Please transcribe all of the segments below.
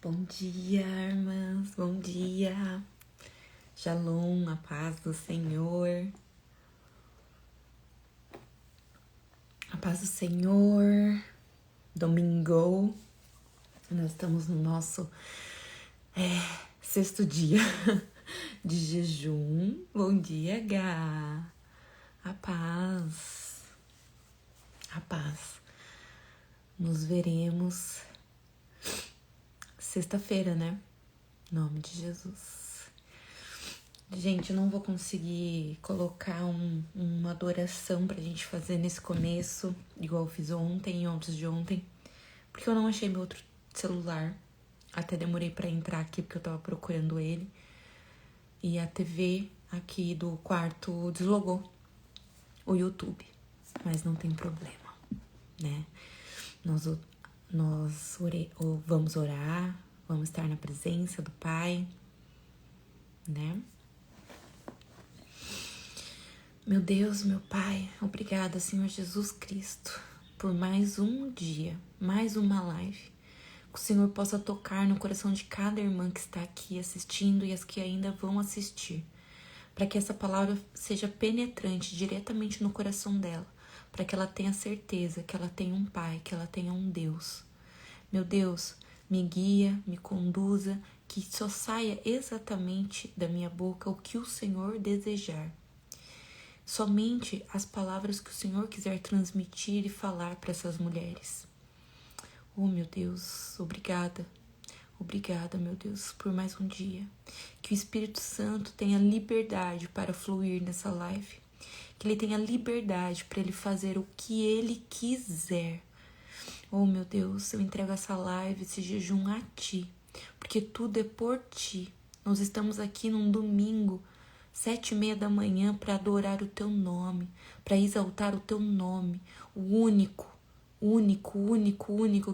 Bom dia, irmãs, bom dia. Shalom, a paz do Senhor. A paz do Senhor. Domingo. Nós estamos no nosso sexto dia de jejum. Bom dia, Gá. A paz. A paz. Nos veremos sexta-feira, né? Em nome de Jesus. Gente, eu não vou conseguir colocar uma adoração pra gente fazer nesse começo, igual eu fiz ontem e antes de ontem, porque eu não achei meu outro celular. Até demorei pra entrar aqui porque eu tava procurando ele. E a TV aqui do quarto deslogou o YouTube. Mas não tem problema, né? Nós vamos orar, vamos estar na presença do Pai, né? Meu Deus, meu Pai, obrigada, Senhor Jesus Cristo, por mais um dia, mais uma live. Que o Senhor possa tocar no coração de cada irmã que está aqui assistindo e as que ainda vão assistir. Para que essa palavra seja penetrante diretamente no coração dela. Para que ela tenha certeza que ela tem um Pai, que ela tenha um Deus. Meu Deus, me guia, me conduza, que só saia exatamente da minha boca o que o Senhor desejar. Somente as palavras que o Senhor quiser transmitir e falar para essas mulheres. Oh, meu Deus, obrigada. Obrigada, meu Deus, por mais um dia. Que o Espírito Santo tenha liberdade para fluir nessa live. Que ele tenha liberdade para ele fazer o que ele quiser. Oh, meu Deus, eu entrego essa live, esse jejum a Ti. Porque tudo é por Ti. Nós estamos aqui num domingo, 7:30 da manhã, para adorar o Teu nome, para exaltar o Teu nome, o único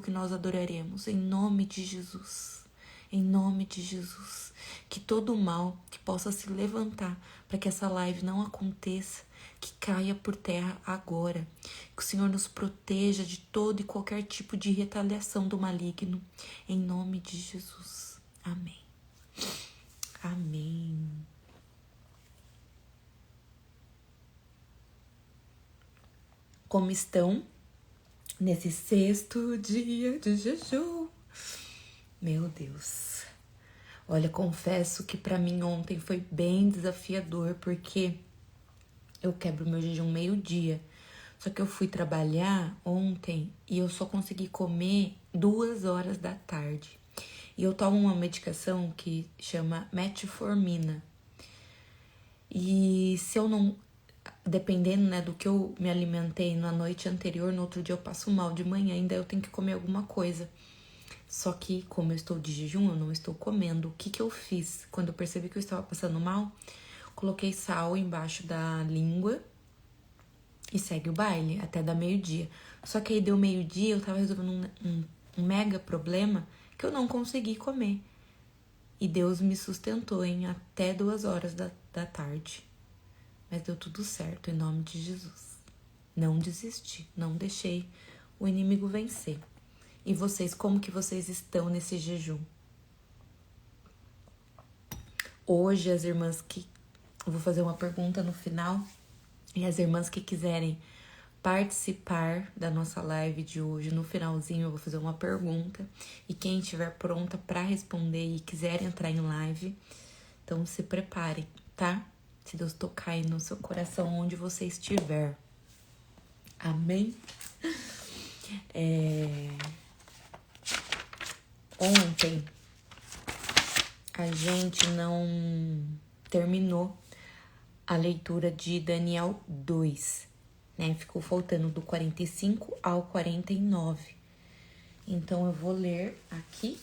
que nós adoraremos, em nome de Jesus. Em nome de Jesus. Que todo mal que possa se levantar para que essa live não aconteça, que caia por terra agora. Que o Senhor nos proteja de todo e qualquer tipo de retaliação do maligno, em nome de Jesus. Amém. Amém. Como estão nesse sexto dia de jejum? Meu Deus. Olha, confesso que pra mim ontem foi bem desafiador, porque eu quebro meu jejum meio-dia. Só que eu fui trabalhar ontem e eu só consegui comer 2 horas da tarde. E eu tomo uma medicação que chama metformina. E se eu não... Dependendo, né, do que eu me alimentei na noite anterior, no outro dia eu passo mal de manhã, ainda eu tenho que comer alguma coisa. Só que, como eu estou de jejum, eu não estou comendo. O que eu fiz? Quando eu percebi que eu estava passando mal, coloquei sal embaixo da língua e segue o baile até dar meio-dia. Só que aí deu meio-dia, eu tava resolvendo um mega problema que eu não consegui comer. E Deus me sustentou em até 2 horas da tarde. Mas deu tudo certo, em nome de Jesus. Não desisti, não deixei o inimigo vencer. E vocês, como que vocês estão nesse jejum? Hoje, as irmãs que... Eu vou fazer uma pergunta no final. E as irmãs que quiserem participar da nossa live de hoje, no finalzinho eu vou fazer uma pergunta. E quem estiver pronta para responder e quiser entrar em live, então se preparem, tá? Se Deus tocar aí no seu coração, onde você estiver. Amém? Ontem a gente não terminou a leitura de Daniel 2, né? Ficou faltando do 45 ao 49. Então eu vou ler aqui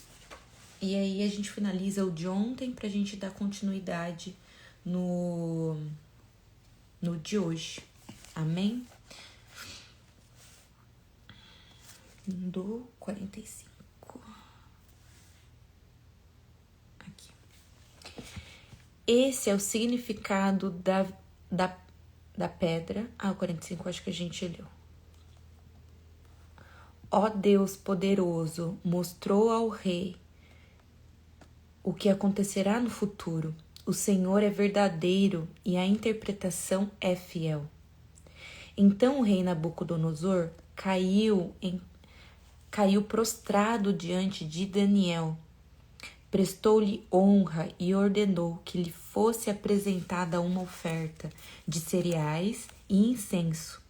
e aí a gente finaliza o de ontem pra gente dar continuidade no de hoje. Amém? Do 45. Aqui. Esse é o significado da pedra. O 45 acho que a gente leu. Ó Deus poderoso, mostrou ao rei o que acontecerá no futuro. O Senhor é verdadeiro e a interpretação é fiel. Então o rei Nabucodonosor caiu prostrado diante de Daniel. Prestou-lhe honra e ordenou que lhe fosse apresentada uma oferta de cereais e incenso.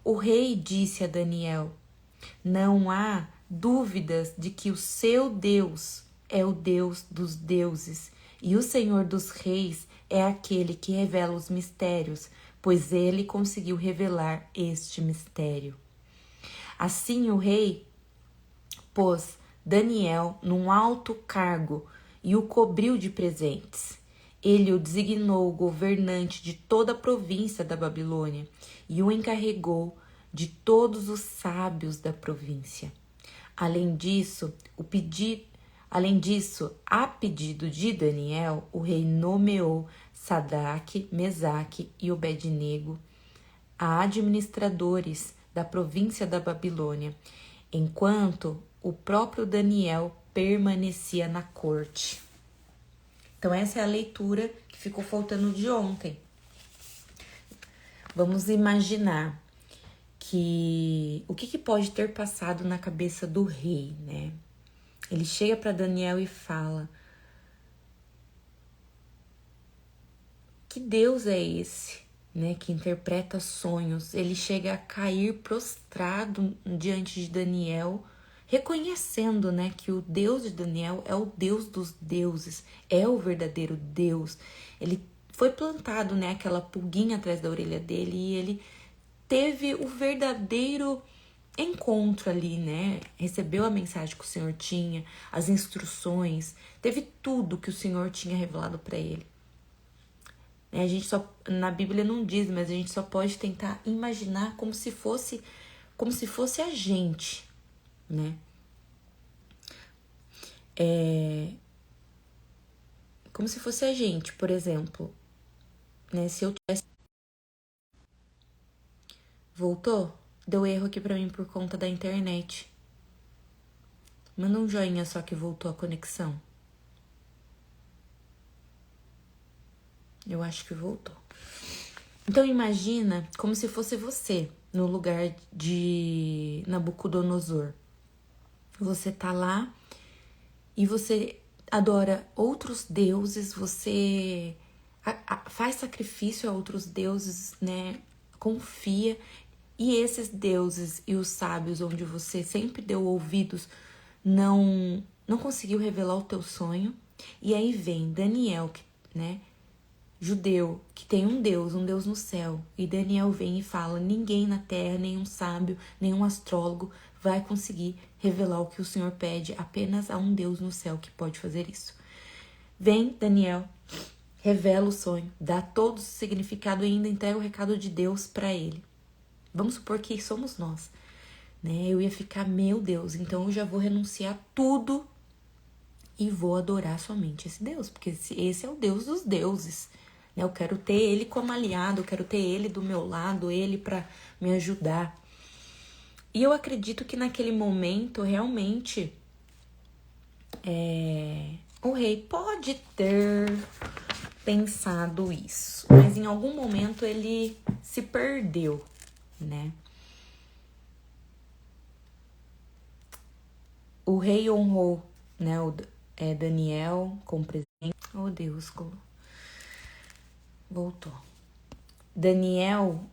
O rei disse a Daniel: não há dúvidas de que o seu Deus é o Deus dos deuses e o Senhor dos reis é aquele que revela os mistérios, pois ele conseguiu revelar este mistério. Assim o rei pôs Daniel num alto cargo e o cobriu de presentes. Ele o designou governante de toda a província da Babilônia e o encarregou de todos os sábios da província. Além disso, a pedido de Daniel, o rei nomeou Sadraque, Mesaque e Obed-nego a administradores da província da Babilônia, enquanto o próprio Daniel permanecia na corte. Então essa é a leitura que ficou faltando de ontem. Vamos imaginar o que pode ter passado na cabeça do rei, né? Ele chega para Daniel e fala: que Deus é esse, né, que interpreta sonhos? Ele chega a cair prostrado diante de Daniel, reconhecendo, né, que o Deus de Daniel é o Deus dos deuses, é o verdadeiro Deus. Ele foi plantado, né, aquela pulguinha atrás da orelha dele e ele teve o verdadeiro encontro ali, né? Recebeu a mensagem que o Senhor tinha, as instruções, teve tudo que o Senhor tinha revelado para ele. A gente só, na Bíblia não diz, mas a gente só pode tentar imaginar como se fosse a gente, né? Como se fosse a gente, por exemplo, né? Se eu tivesse... Voltou? Deu erro aqui pra mim por conta da internet. Manda um joinha só que voltou a conexão. Eu acho que voltou. Então imagina como se fosse você no lugar de Nabucodonosor. Você tá lá e você adora outros deuses, você faz sacrifício a outros deuses, né? Confia. E esses deuses e os sábios onde você sempre deu ouvidos não conseguiu revelar o teu sonho. E aí vem Daniel, né? Judeu, que tem um Deus no céu. E Daniel vem e fala: ninguém na terra, nenhum sábio, nenhum astrólogo vai conseguir revelar o que o Senhor pede. Apenas há um Deus no céu que pode fazer isso. Vem Daniel, revela o sonho, dá todo o significado e ainda entrega o recado de Deus para ele. Vamos supor que somos nós, né? Eu ia ficar, meu Deus, então eu já vou renunciar tudo e vou adorar somente esse Deus, porque esse é o Deus dos deuses, né? Eu quero ter ele como aliado, eu quero ter ele do meu lado, ele para me ajudar. E eu acredito que naquele momento, realmente, o rei pode ter pensado isso, mas em algum momento ele se perdeu, né? O rei honrou, né, Daniel com presente. Oh, Deus, voltou. Daniel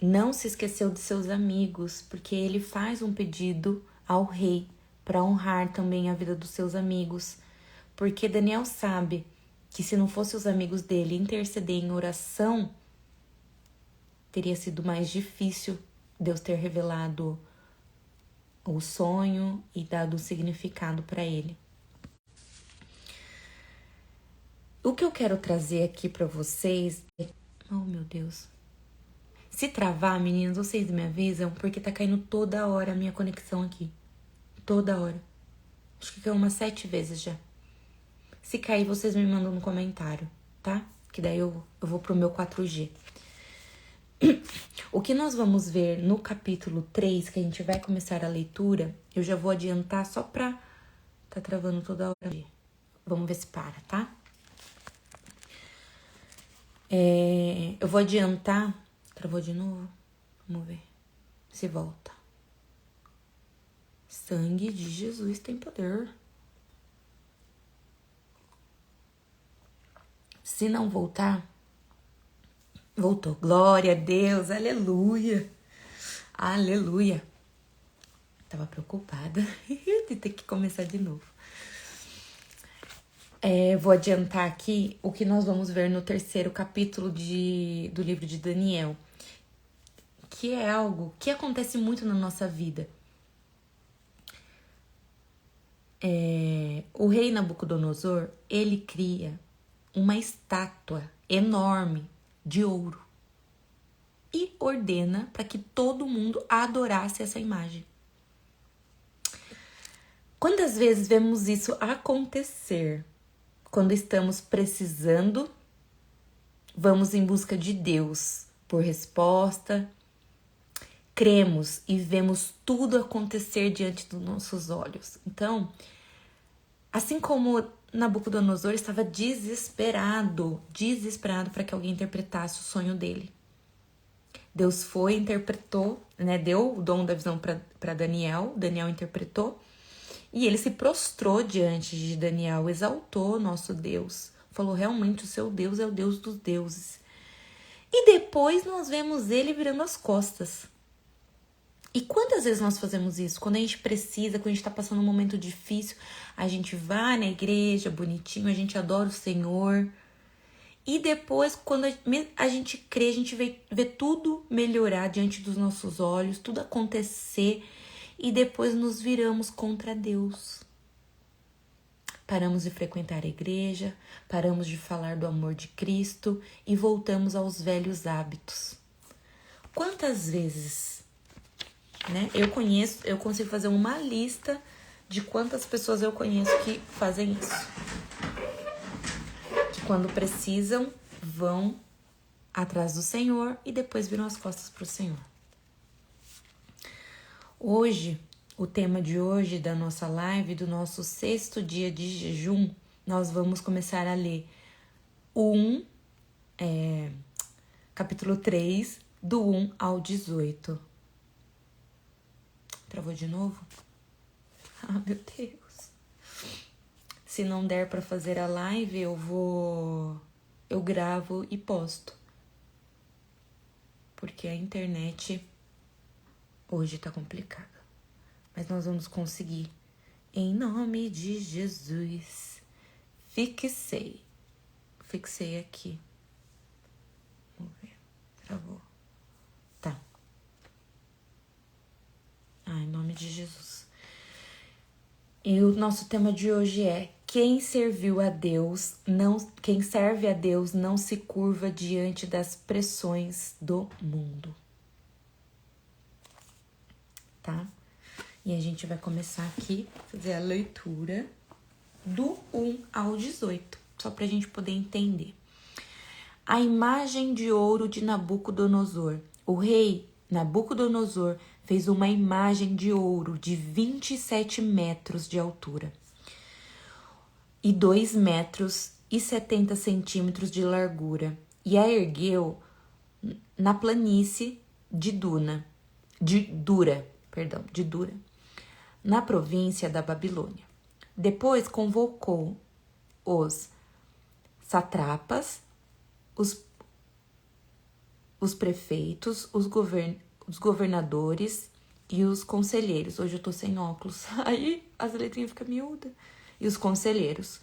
não se esqueceu de seus amigos, porque ele faz um pedido ao rei para honrar também a vida dos seus amigos, porque Daniel sabe que se não fosse os amigos dele interceder em oração, teria sido mais difícil Deus ter revelado o sonho e dado o significado para ele. O que eu quero trazer aqui para vocês é... Oh, meu Deus. Se travar, meninas, vocês me avisam, porque tá caindo toda hora a minha conexão aqui. Toda hora. Acho que caiu umas 7 vezes já. Se cair, vocês me mandam no comentário, tá? Que daí eu vou pro meu 4G. O que nós vamos ver no capítulo 3, que a gente vai começar a leitura, eu já vou adiantar só pra... Tá travando toda hora. Vamos ver se para, tá? Eu vou adiantar. Travou de novo? Vamos ver se volta. Sangue de Jesus tem poder. Se não voltar, voltou. Glória a Deus, aleluia. Aleluia. Tava preocupada de ter que começar de novo. Vou adiantar aqui o que nós vamos ver no terceiro capítulo do livro de Daniel, que é algo que acontece muito na nossa vida. O rei Nabucodonosor, ele cria uma estátua enorme de ouro e ordena para que todo mundo adorasse essa imagem. Quantas vezes vemos isso acontecer? Quando estamos precisando, vamos em busca de Deus por resposta, cremos e vemos tudo acontecer diante dos nossos olhos. Então, assim como Nabucodonosor estava desesperado para que alguém interpretasse o sonho dele. Deus foi, interpretou, né, deu o dom da visão para Daniel, Daniel interpretou, e ele se prostrou diante de Daniel, exaltou nosso Deus, falou, realmente o seu Deus é o Deus dos deuses. E depois nós vemos ele virando as costas. E quantas vezes nós fazemos isso? Quando a gente precisa, quando a gente tá passando um momento difícil, a gente vai na igreja, bonitinho, a gente adora o Senhor. E depois, quando a gente crê, a gente vê tudo melhorar diante dos nossos olhos, tudo acontecer, e depois nos viramos contra Deus. Paramos de frequentar a igreja, paramos de falar do amor de Cristo e voltamos aos velhos hábitos. Quantas vezes, né? Eu consigo fazer uma lista de quantas pessoas eu conheço que fazem isso. Que quando precisam, vão atrás do Senhor e depois viram as costas para o Senhor. Hoje, o tema de hoje da nossa live, do nosso 6º dia de jejum, nós vamos começar a ler capítulo 3, do 1 ao 18. Travou de novo? Ah, meu Deus. Se não der para fazer a live, eu gravo e posto. Porque a internet hoje tá complicada. Mas nós vamos conseguir. Em nome de Jesus. Fixei aqui. Vamos ver. Travou. Tá. Em nome de Jesus. E o nosso tema de hoje é: quem serve a Deus não se curva diante das pressões do mundo. Tá? E a gente vai começar aqui, fazer a leitura do 1 ao 18, só pra gente poder entender. A imagem de ouro de Nabucodonosor. O rei Nabucodonosor fez uma imagem de ouro de 27 metros de altura e 2 metros e 70 centímetros de largura, e a ergueu na planície de Dura, na província da Babilônia. Depois convocou os satrapas, os prefeitos, os governadores e os conselheiros. Hoje eu tô sem óculos, aí as letrinhas ficam miúdas. E os conselheiros,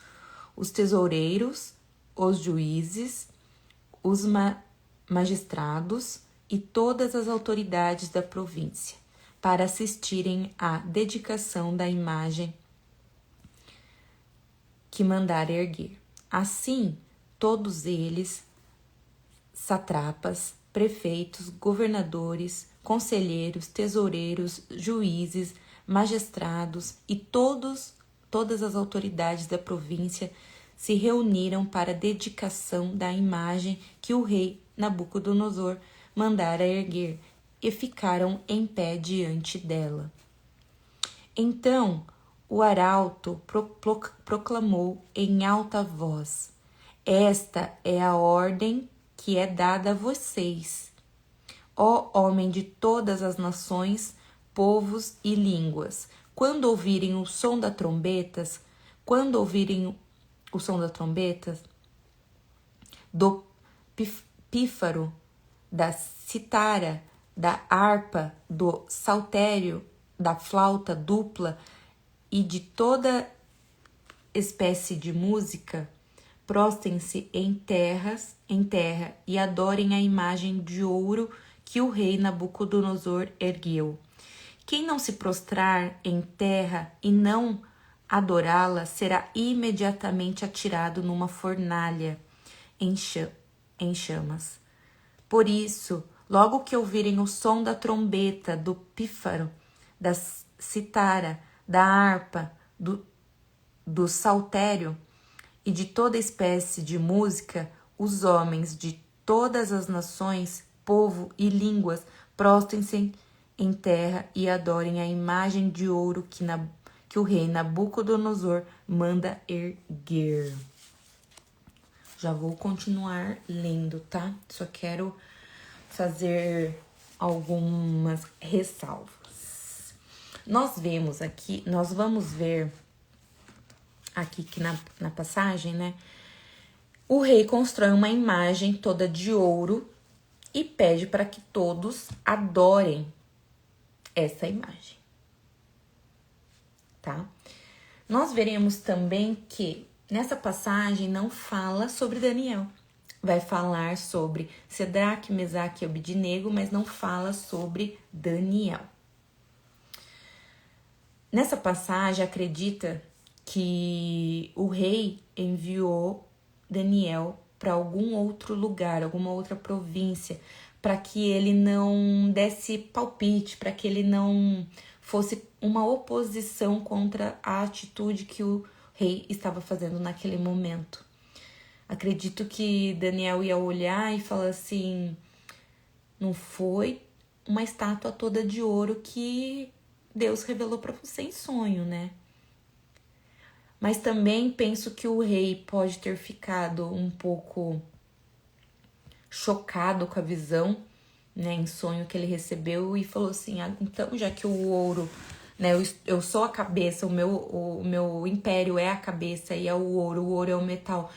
os tesoureiros, os juízes, os magistrados e todas as autoridades da província, para assistirem à dedicação da imagem que mandara erguer. Assim, todos eles, satrapas, prefeitos, governadores, conselheiros, tesoureiros, juízes, magistrados e todas as autoridades da província se reuniram para a dedicação da imagem que o rei Nabucodonosor mandara erguer e ficaram em pé diante dela. Então, o arauto proclamou em alta voz: esta é a ordem que é dada a vocês, ó homem de todas as nações, povos e línguas. Quando ouvirem o som da trombetas, do pífaro, da citara, da harpa, do saltério, da flauta dupla e de toda espécie de música, prostem-se em terra e adorem a imagem de ouro que o rei Nabucodonosor ergueu. Quem não se prostrar em terra e não adorá-la será imediatamente atirado numa fornalha em chamas. Por isso, logo que ouvirem o som da trombeta, do pífaro, da citara, da harpa, do saltério e de toda espécie de música, os homens de todas as nações, povo e línguas prostem-se em terra e adorem a imagem de ouro que o rei Nabucodonosor manda erguer. Já vou continuar lendo, tá? Só quero fazer algumas ressalvas. Nós vamos ver aqui que na passagem, né? O rei constrói uma imagem toda de ouro e pede para que todos adorem essa imagem, tá? Nós veremos também que nessa passagem não fala sobre Daniel. Vai falar sobre Sadraque, Mesaque e Abednego, mas não fala sobre Daniel. Nessa passagem, acredita que o rei enviou Daniel para algum outro lugar, alguma outra província, para que ele não desse palpite, para que ele não fosse uma oposição contra a atitude que o rei estava fazendo naquele momento. Acredito que Daniel ia olhar e falar assim: não foi uma estátua toda de ouro que Deus revelou para você em sonho, né? Mas também penso que o rei pode ter ficado um pouco chocado com a visão, né, em sonho que ele recebeu e falou assim: então, já que o ouro, né, eu sou a cabeça, o meu império é a cabeça e é o ouro é o metal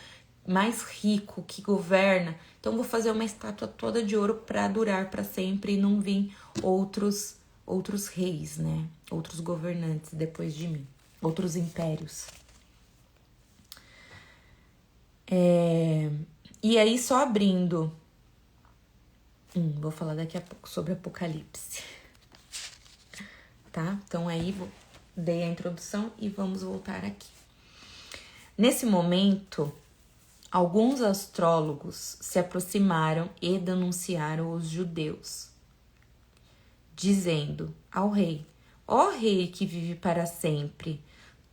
mais rico que governa, então vou fazer uma estátua toda de ouro para durar para sempre e não vir outros reis, né, outros governantes depois de mim, outros impérios. E aí, só abrindo, vou falar daqui a pouco sobre Apocalipse, tá? Então aí, dei a introdução e vamos voltar aqui. Nesse momento, alguns astrólogos se aproximaram e denunciaram os judeus, dizendo ao rei: ó rei que vive para sempre,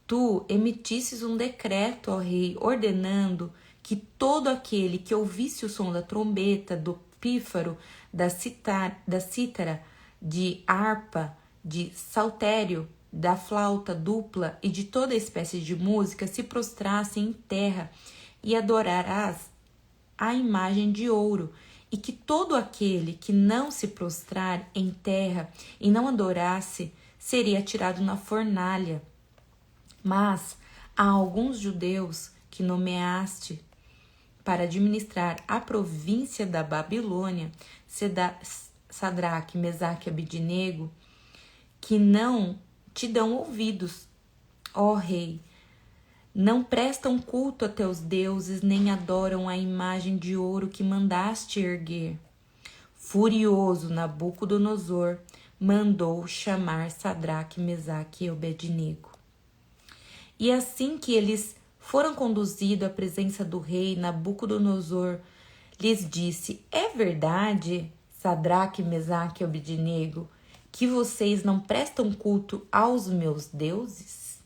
tu emitisses um decreto, ó rei, ordenando que todo aquele que ouvisse o som da trombeta, do pífaro, da cítara, de harpa, de saltério, da flauta dupla e de toda espécie de música se prostrasse em terra e adorarás a imagem de ouro, e que todo aquele que não se prostrar em terra e não adorasse seria atirado na fornalha. Mas há alguns judeus que nomeaste para administrar a província da Babilônia, Sadraque, Mesaque e Abednego, que não te dão ouvidos, ó rei, não prestam culto a teus deuses, nem adoram a imagem de ouro que mandaste erguer. Furioso, Nabucodonosor mandou chamar Sadraque, Mesaque e Abednego. E assim que eles foram conduzidos à presença do rei, Nabucodonosor lhes disse: é verdade, Sadraque, Mesaque e Abednego, que vocês não prestam culto aos meus deuses?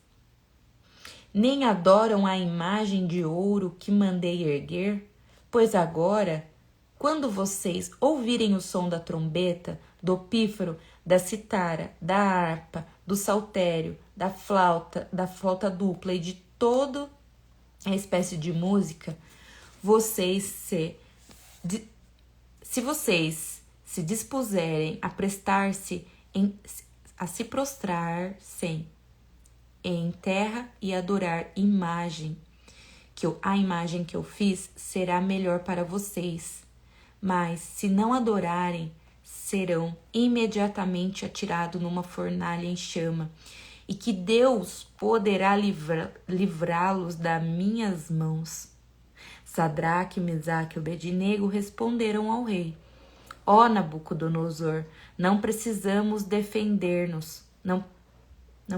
Nem adoram a imagem de ouro que mandei erguer? Pois agora, quando vocês ouvirem o som da trombeta, do pífaro, da citara, da harpa, do saltério, da flauta dupla e de toda a espécie de música, se vocês se dispuserem a prestar-se a se prostrar-se em terra e adorar a imagem que eu fiz, será melhor para vocês. Mas se não adorarem, serão imediatamente atirados numa fornalha em chama, e que Deus poderá livrá-los das minhas mãos. Sadraque, Mesaque e Abednego responderam ao rei: Ó Nabucodonosor, não precisamos defender-nos, não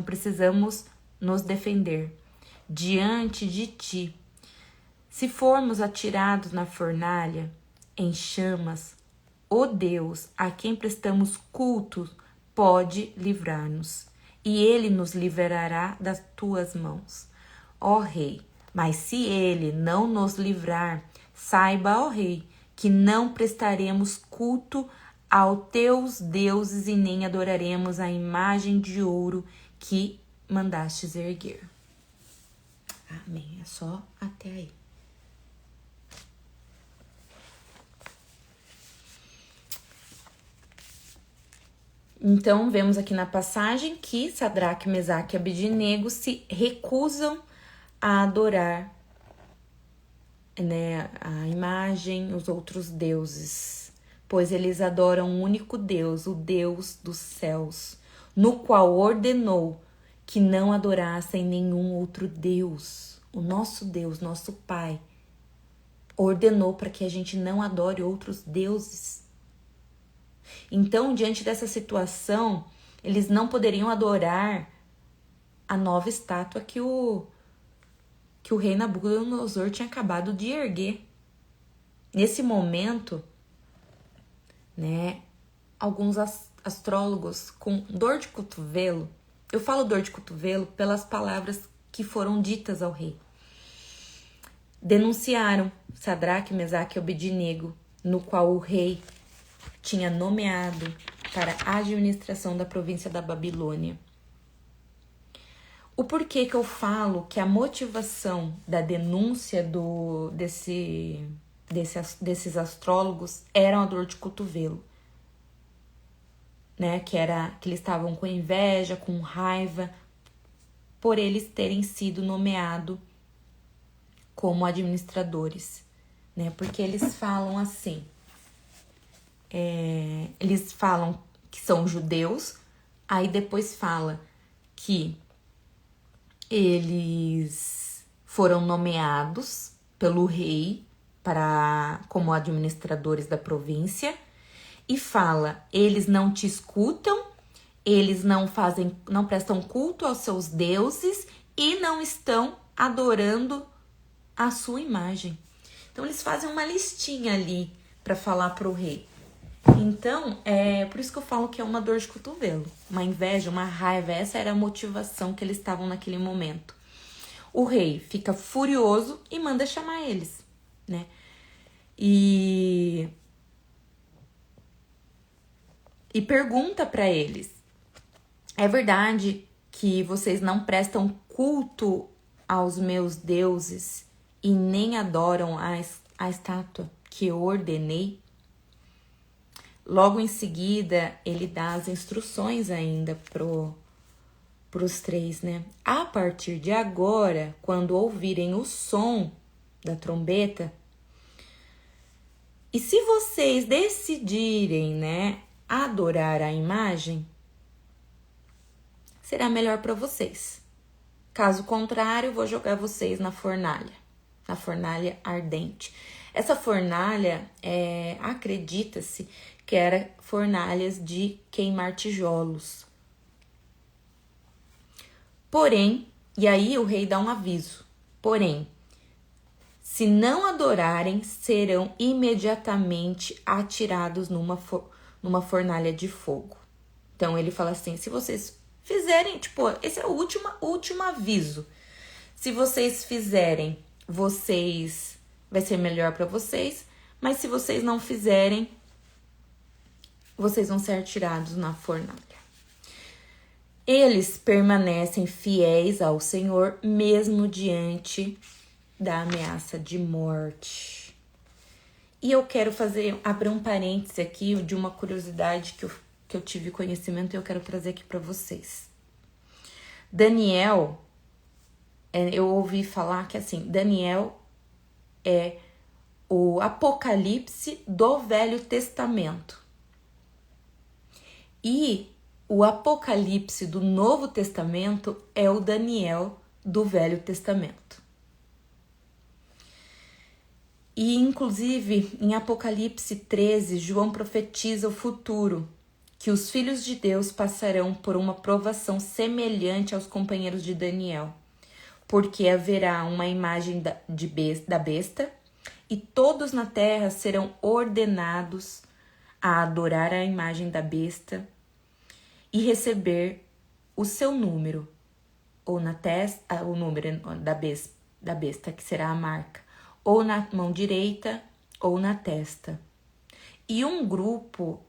precisamos nos defender diante de ti. Se formos atirados na fornalha, em chamas, o Deus a quem prestamos culto pode livrar-nos, e ele nos livrará das tuas mãos, ó rei. Mas se ele não nos livrar, saiba, ó rei, que não prestaremos culto aos teus deuses e nem adoraremos a imagem de ouro que mandastes erguer. Amém. É só até aí. Então, vemos aqui na passagem que Sadraque, Mesaque e Abednego se recusam a adorar, né, a imagem, os outros deuses, pois eles adoram um único Deus, o Deus dos céus, no qual ordenou que não adorassem nenhum outro Deus. O nosso Deus, nosso Pai, ordenou para que a gente não adore outros deuses. Então, diante dessa situação, eles não poderiam adorar a nova estátua que o rei Nabucodonosor tinha acabado de erguer. Nesse momento, né, alguns astrólogos com dor de cotovelo, eu falo dor de cotovelo pelas palavras que foram ditas ao rei, denunciaram Sadraque, Mesaque e Abednego, no qual o rei tinha nomeado para a administração da província da Babilônia. O porquê que eu falo que a motivação da denúncia desses astrólogos era uma dor de cotovelo, né? Que eles estavam com inveja, com raiva, por eles terem sido nomeados como administradores, né? Porque eles falam assim, eles falam que são judeus, aí depois fala que eles foram nomeados pelo rei como administradores da província, e fala, eles não te escutam, eles não prestam culto aos seus deuses e não estão adorando a sua imagem. Então eles fazem uma listinha ali para falar para o rei. Então, por isso que eu falo que é uma dor de cotovelo, uma inveja, uma raiva. Essa era a motivação que eles estavam naquele momento. O rei fica furioso e manda chamar eles, né? E pergunta para eles: é verdade que vocês não prestam culto aos meus deuses e nem adoram a estátua que eu ordenei? Logo em seguida, ele dá as instruções ainda pros três, né? A partir de agora, quando ouvirem o som da trombeta, e se vocês decidirem, né, adorar a imagem, será melhor para vocês. Caso contrário, vou jogar vocês na fornalha ardente. Essa fornalha, acredita-se que era fornalhas de queimar tijolos. Porém, e aí o rei dá um aviso, porém, se não adorarem, serão imediatamente atirados numa fornalha de fogo. Então ele fala assim, se vocês fizerem, esse é o último aviso. Se vocês fizerem, vai ser melhor para vocês, mas se vocês não fizerem, vocês vão ser atirados na fornalha. Eles permanecem fiéis ao Senhor, mesmo diante da ameaça de morte. E eu quero abrir um parêntese aqui de uma curiosidade que eu tive conhecimento e eu quero trazer aqui para vocês. Daniel, eu ouvi falar que assim, Daniel é o Apocalipse do Velho Testamento. E o Apocalipse do Novo Testamento é o Daniel do Velho Testamento. E, inclusive, em Apocalipse 13, João profetiza o futuro, que os filhos de Deus passarão por uma provação semelhante aos companheiros de Daniel, porque haverá uma imagem da besta, e todos na terra serão ordenados a adorar a imagem da besta e receber o seu número, ou na testa, o número da besta, que será a marca, ou na mão direita ou na testa. E um grupo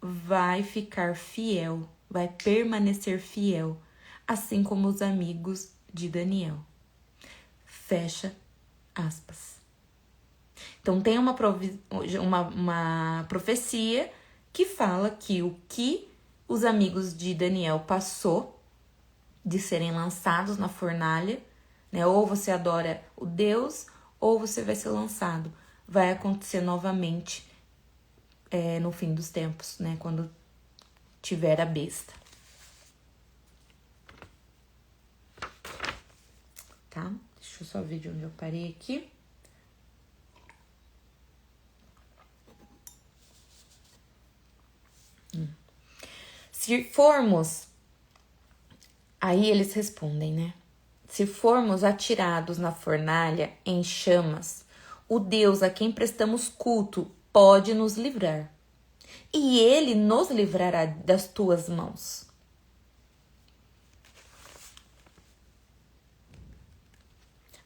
vai ficar fiel, vai permanecer fiel, assim como os amigos de Daniel. Fecha aspas. Então tem uma profecia que fala que o que os amigos de Daniel passou de serem lançados na fornalha, né? Ou você adora o Deus, ou você vai ser lançado. Vai acontecer novamente no fim dos tempos, né? Quando tiver a besta. Tá? Deixa eu só ver de onde eu parei aqui. Se formos... Aí eles respondem, né? Se formos atirados na fornalha em chamas, o Deus a quem prestamos culto pode nos livrar. E ele nos livrará das tuas mãos.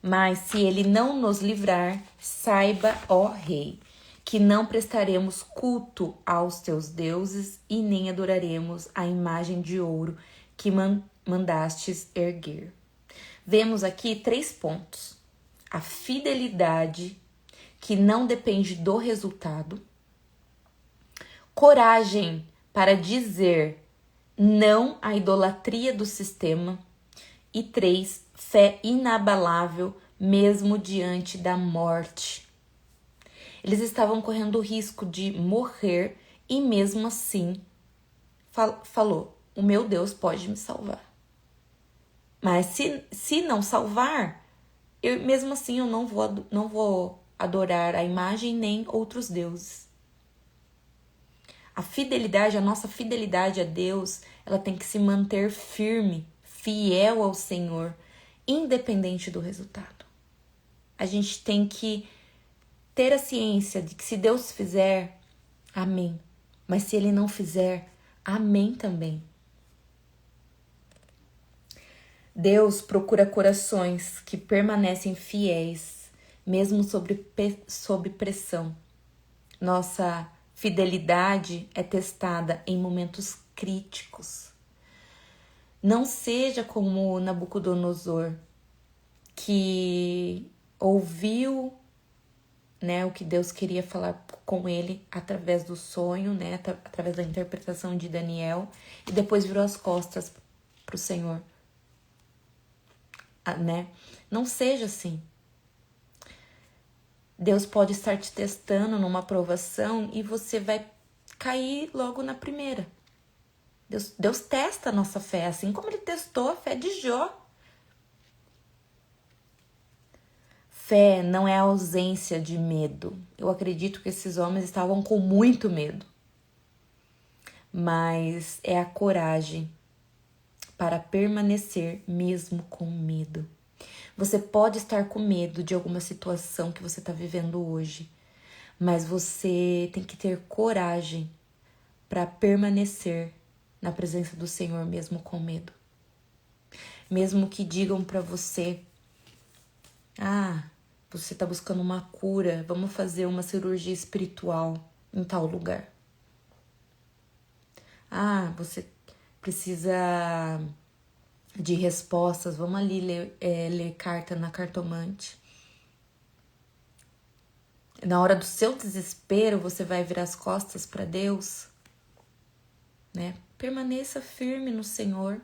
Mas se ele não nos livrar, saiba, ó rei, que não prestaremos culto aos teus deuses e nem adoraremos a imagem de ouro que mandastes erguer. Vemos aqui 3 pontos. A fidelidade, que não depende do resultado. Coragem para dizer não à idolatria do sistema. E 3, fé inabalável mesmo diante da morte. Eles estavam correndo o risco de morrer e mesmo assim falou, o meu Deus pode me salvar. Mas se não salvar, mesmo assim eu não vou adorar a imagem nem outros deuses. A nossa fidelidade a Deus, ela tem que se manter firme, fiel ao Senhor, independente do resultado. A gente tem que ter a ciência de que se Deus fizer, amém. Mas se Ele não fizer, amém também. Deus procura corações que permanecem fiéis, mesmo sob pressão. Nossa fidelidade é testada em momentos críticos. Não seja como Nabucodonosor, que ouviu, né, o que Deus queria falar com ele através do sonho, né, através da interpretação de Daniel, e depois virou as costas para o Senhor. Né? Não seja assim. Deus pode estar te testando numa provação e você vai cair logo na primeira. Deus testa a nossa fé, assim como Ele testou a fé de Jó. Fé não é a ausência de medo. Eu acredito que esses homens estavam com muito medo. Mas é a coragem para permanecer mesmo com medo. Você pode estar com medo de alguma situação que você está vivendo hoje, mas você tem que ter coragem para permanecer na presença do Senhor mesmo com medo. Mesmo que digam para você, você está buscando uma cura, vamos fazer uma cirurgia espiritual em tal lugar. Ah, você precisa de respostas, vamos ali ler carta na cartomante. Na hora do seu desespero, você vai virar as costas para Deus, né? Permaneça firme no Senhor.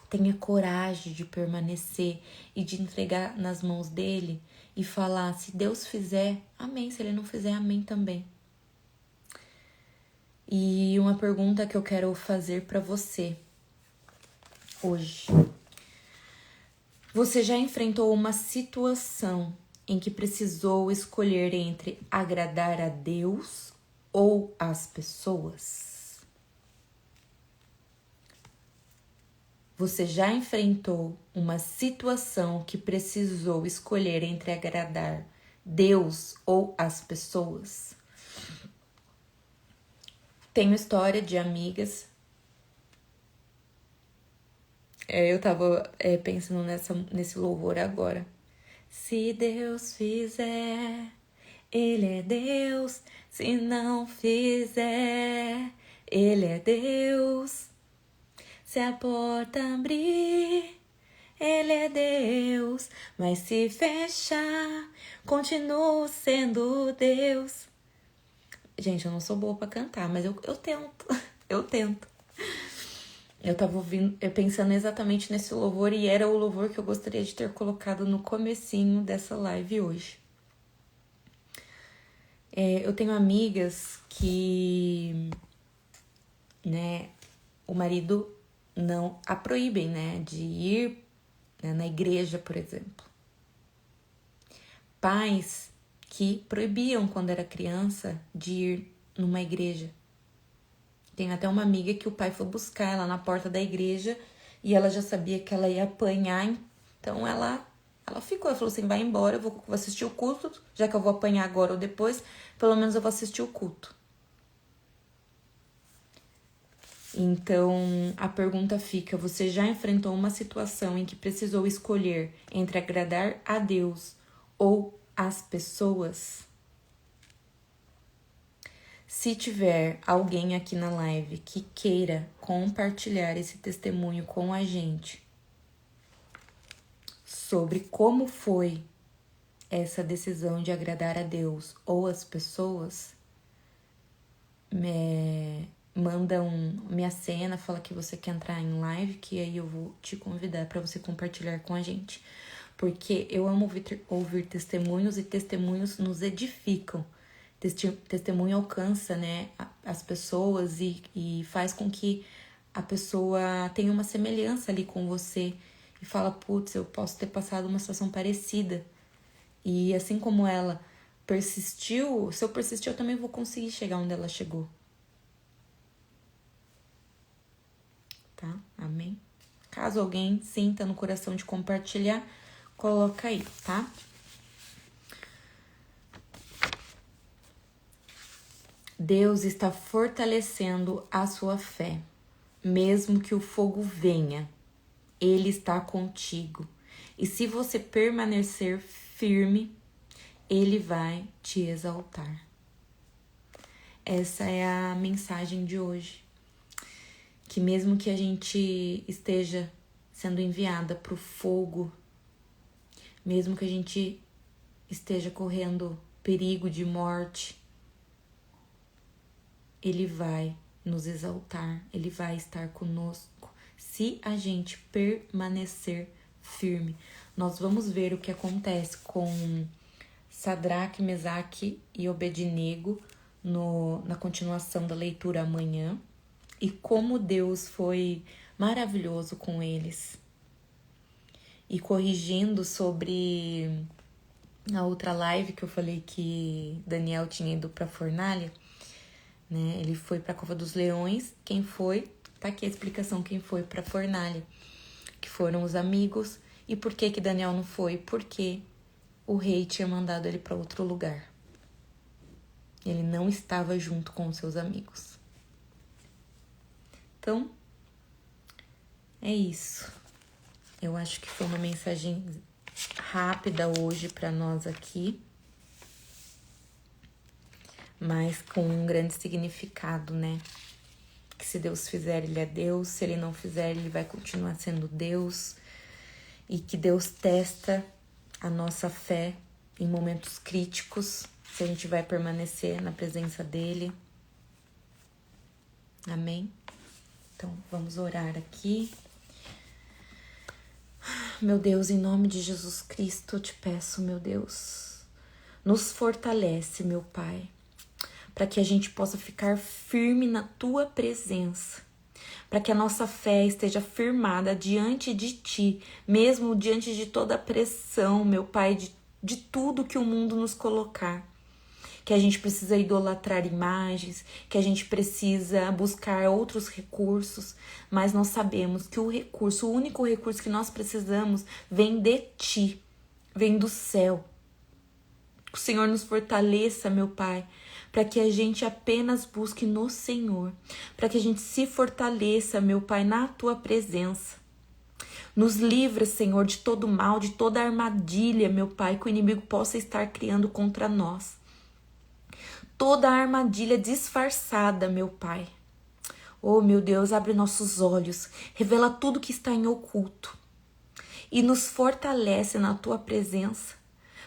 Tenha coragem de permanecer e de entregar nas mãos dele e falar: se Deus fizer, amém. Se ele não fizer, amém também. E uma pergunta que eu quero fazer para você hoje. Você já enfrentou uma situação em que precisou escolher entre agradar a Deus ou as pessoas? Você já enfrentou uma situação que precisou escolher entre agradar Deus ou as pessoas? Tenho história de amigas. Eu tava pensando nesse louvor agora. Se Deus fizer, Ele é Deus. Se não fizer, Ele é Deus. Se a porta abrir, Ele é Deus. Mas se fechar, continuo sendo Deus. Gente, eu não sou boa pra cantar, mas eu tento. Eu tento. Eu tava pensando exatamente nesse louvor e era o louvor que eu gostaria de ter colocado no comecinho dessa live hoje. Eu tenho amigas que, né, o marido não a proíbem, né, de ir, né, na igreja, por exemplo. Pais que proibiam quando era criança de ir numa igreja. Tem até uma amiga que o pai foi buscar ela na porta da igreja e ela já sabia que ela ia apanhar, então ela ficou. Ela falou assim: vai embora, eu vou assistir o culto, já que eu vou apanhar agora ou depois, pelo menos eu vou assistir o culto. Então, a pergunta fica: você já enfrentou uma situação em que precisou escolher entre agradar a Deus ou as pessoas? Se tiver alguém aqui na live que queira compartilhar esse testemunho com a gente sobre como foi essa decisão de agradar a Deus ou as pessoas, manda me acena, fala que você quer entrar em live, que aí eu vou te convidar para você compartilhar com a gente. Porque eu amo ouvir testemunhos e testemunhos nos edificam. Testemunho alcança, né, as pessoas e faz com que a pessoa tenha uma semelhança ali com você e fala: putz, eu posso ter passado uma situação parecida. E assim como ela persistiu, se eu persistir, eu também vou conseguir chegar onde ela chegou. Tá? Amém? Caso alguém sinta no coração de compartilhar, coloca aí, tá? Deus está fortalecendo a sua fé. Mesmo que o fogo venha, Ele está contigo. E se você permanecer firme, Ele vai te exaltar. Essa é a mensagem de hoje. Que mesmo que a gente esteja sendo enviada para o fogo, mesmo que a gente esteja correndo perigo de morte, Ele vai nos exaltar, Ele vai estar conosco. Se a gente permanecer firme, nós vamos ver o que acontece com Sadraque, Mesaque e Obed-Nego na continuação da leitura amanhã e como Deus foi maravilhoso com eles. E corrigindo sobre a outra live que eu falei que Daniel tinha ido para Fornalha, né? Ele foi para a Cova dos Leões. Quem foi? Tá aqui a explicação quem foi para Fornalha, que foram os amigos. E por que Daniel não foi? Porque o rei tinha mandado ele para outro lugar. Ele não estava junto com os seus amigos. Então, é isso. Eu acho que foi uma mensagem rápida hoje para nós aqui, mas com um grande significado, né? que se Deus fizer, Ele é Deus. Se Ele não fizer, Ele vai continuar sendo Deus. E que Deus testa a nossa fé em momentos críticos, se a gente vai permanecer na presença dEle. Amém? Então, vamos orar aqui. Meu Deus, em nome de Jesus Cristo, eu te peço, meu Deus, nos fortalece, meu Pai, para que a gente possa ficar firme na Tua presença, para que a nossa fé esteja firmada diante de Ti, mesmo diante de toda a pressão, meu Pai, de tudo que o mundo nos colocar. Que a gente precisa idolatrar imagens, que a gente precisa buscar outros recursos, mas nós sabemos que o único recurso que nós precisamos vem de Ti, vem do céu. Que o Senhor nos fortaleça, meu Pai, para que a gente apenas busque no Senhor, para que a gente se fortaleça, meu Pai, na Tua presença. Nos livra, Senhor, de todo mal, de toda armadilha, meu Pai, que o inimigo possa estar criando contra nós. Toda a armadilha disfarçada, meu Pai. Oh, meu Deus, abre nossos olhos, revela tudo que está em oculto e nos fortalece na Tua presença,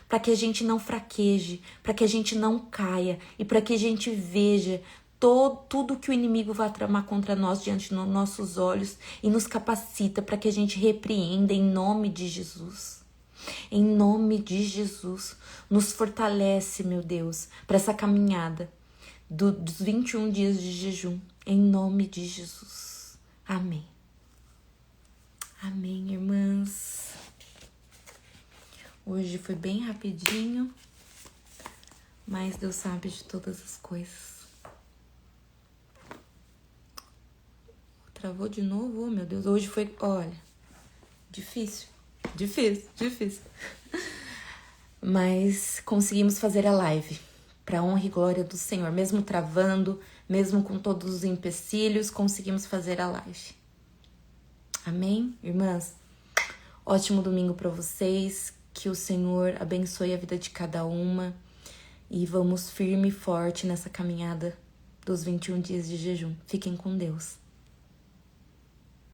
para que a gente não fraqueje, para que a gente não caia e para que a gente veja tudo que o inimigo vai tramar contra nós diante dos nossos olhos e nos capacita para que a gente repreenda em nome de Jesus. Em nome de Jesus, nos fortalece, meu Deus, para essa caminhada dos 21 dias de jejum. Em nome de Jesus. Amém. Amém, irmãs. Hoje foi bem rapidinho, mas Deus sabe de todas as coisas. Travou de novo? Oh, meu Deus. Hoje foi, olha, difícil. Mas conseguimos fazer a live para honra e glória do Senhor. Mesmo travando, mesmo com todos os empecilhos, conseguimos fazer a live. Amém, irmãs? Ótimo domingo para vocês. Que o Senhor abençoe a vida de cada uma. E vamos firme e forte nessa caminhada dos 21 dias de jejum. Fiquem com Deus.